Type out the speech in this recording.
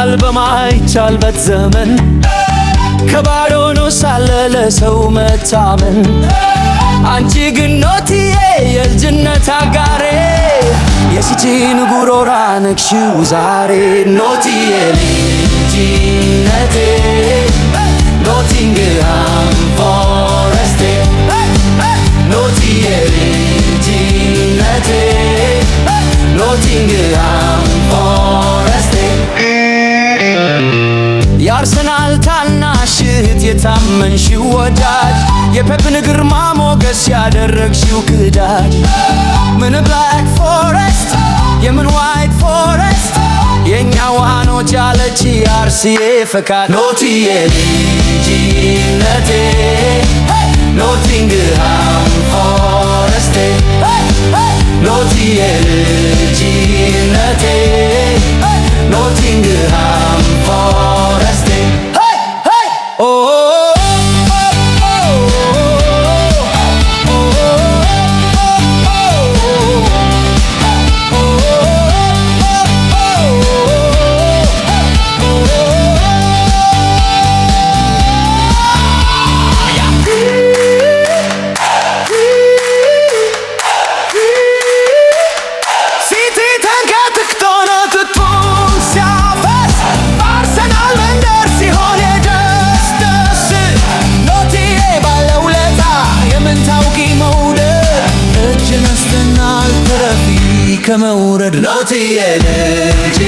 መቻል በማይቻልበት ዘመን ከባዶ ነው ሳለ ለሰው መታመን አንቺ ግን ኖትዬ የልጅነት አጋሬ የሲቲን ጉሮራ ነክሽው ዛሬ ኖትዬ ልጅነቴ ኖቲንግሃም ፎረስቴ ኖትዬ ልጅነቴ ኖቲንግሃም ፎረስቴ የአርሰናል ታናሽ እህት የታመንሽው ወዳጅ የፔፕን ግርማ ሞገስ ያደረግሽው ክዳጅ ምን ብላክ ፎረስት የምን ዋይት ፎረስት የእኛ ዋኖች ያለች የአርሲዬ ፈካት ኖትዬ ልጅነቴ ኖቲንግሃም ፎረስቴ ኖትዬ ልጅነቴ ኖቲንግሃም ፎረስቴ ከመውረድ ኖትዬ ልጅ